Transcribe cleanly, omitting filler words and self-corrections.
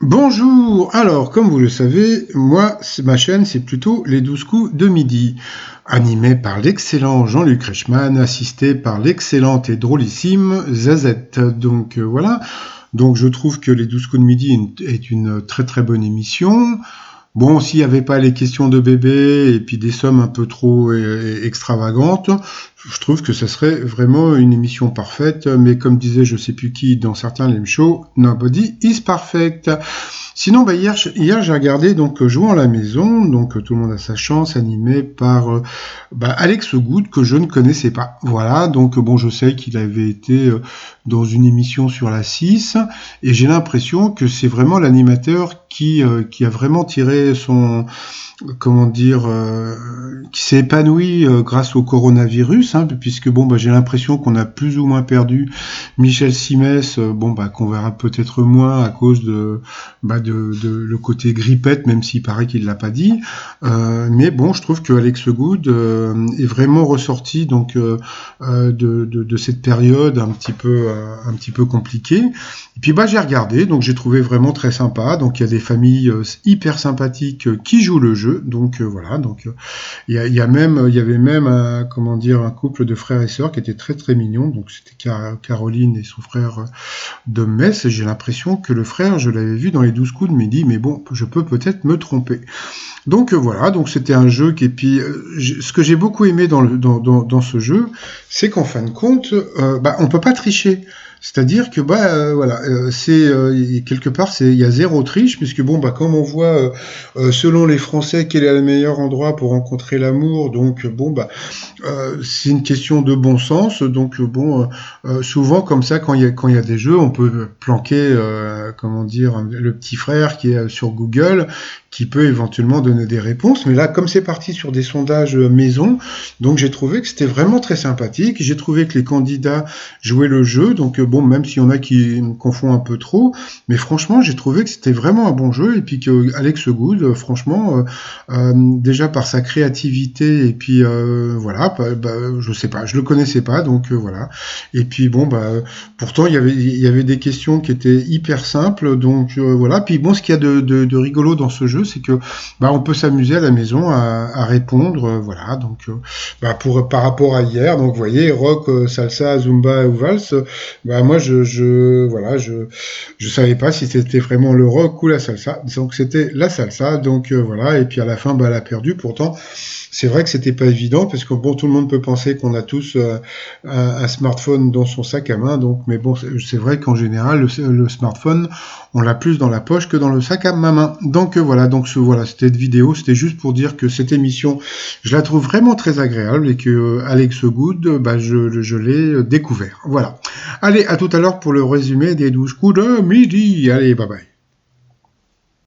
Bonjour, alors comme vous le savez, moi, ma chaîne c'est plutôt les 12 coups de midi, animé par l'excellent Jean-Luc Reichmann, assisté par l'excellente et drôlissime Zazette. Donc voilà, donc je trouve que les 12 coups de midi est une très très bonne émission. Bon, s'il n'y avait pas les questions de bébé et puis des sommes un peu trop extravagantes, je trouve que ce serait vraiment une émission parfaite. Mais comme disait je sais plus qui dans certains lame shows, nobody is perfect. Sinon, hier j'ai regardé donc Jouant à la maison, donc tout le monde a sa chance, animé par Alex Good que je ne connaissais pas. Voilà, donc bon, je sais qu'il avait été dans une émission sur la 6 et j'ai l'impression que c'est vraiment l'animateur qui a vraiment tiré son comment dire, qui s'est épanoui grâce au coronavirus, hein, puisque bon, j'ai l'impression qu'on a plus ou moins perdu Michel Simès, qu'on verra peut-être moins à cause de le côté grippette, même s'il paraît qu'il l'a pas dit. Mais bon, je trouve que Alex Good est vraiment ressorti donc de cette période un petit peu compliquée. Et puis j'ai regardé, donc j'ai trouvé vraiment très sympa. Donc il y a des familles hyper sympathiques qui jouent le jeu. Donc voilà, donc il y avait même un couple de frères et sœurs qui était très très mignon. Donc c'était Caroline et son frère de Metz. J'ai l'impression que le frère, je l'avais vu dans les 12 coups de midi, mais bon, je peux peut-être me tromper. Donc voilà, donc c'était un jeu qui, et puis ce que j'ai beaucoup aimé dans ce jeu, c'est qu'en fin de compte, on peut pas tricher. C'est-à-dire que quelque part il y a zéro triche, puisque comme on voit selon les Français quel est le meilleur endroit pour rencontrer l'amour, donc c'est une question de bon sens. Donc souvent comme ça quand il y a des jeux, on peut planquer le petit frère qui est sur Google, qui peut éventuellement donner des réponses. Mais là, comme c'est parti sur des sondages maison, donc j'ai trouvé que c'était vraiment très sympathique. J'ai trouvé que les candidats jouaient le jeu, donc même s'il y en a qui me confondent un peu trop, mais franchement, j'ai trouvé que c'était vraiment un bon jeu, et puis que Alex Good, franchement, déjà par sa créativité, et puis je sais pas, je le connaissais pas, donc voilà. Et puis pourtant il y avait des questions qui étaient hyper simples, donc voilà. Puis ce qu'il y a de rigolo dans ce jeu, c'est que on peut s'amuser à la maison à répondre, voilà. Donc par rapport à hier, donc vous voyez, rock, salsa, zumba ou valse, moi je savais pas si c'était vraiment le rock ou la salsa, donc c'était la salsa, donc voilà. Et puis à la fin, elle a perdu. Pourtant, c'est vrai que c'était pas évident, parce que tout le monde peut penser qu'on a tous un smartphone dans son sac à main, donc mais bon, c'est vrai qu'en général le smartphone, on l'a plus dans la poche que dans le sac à main. Donc voilà, cette vidéo, c'était juste pour dire que cette émission, je la trouve vraiment très agréable, et que Alex Good, je l'ai découvert. Voilà. Allez, à tout à l'heure pour le résumé des 12 coups de midi. Allez, bye bye.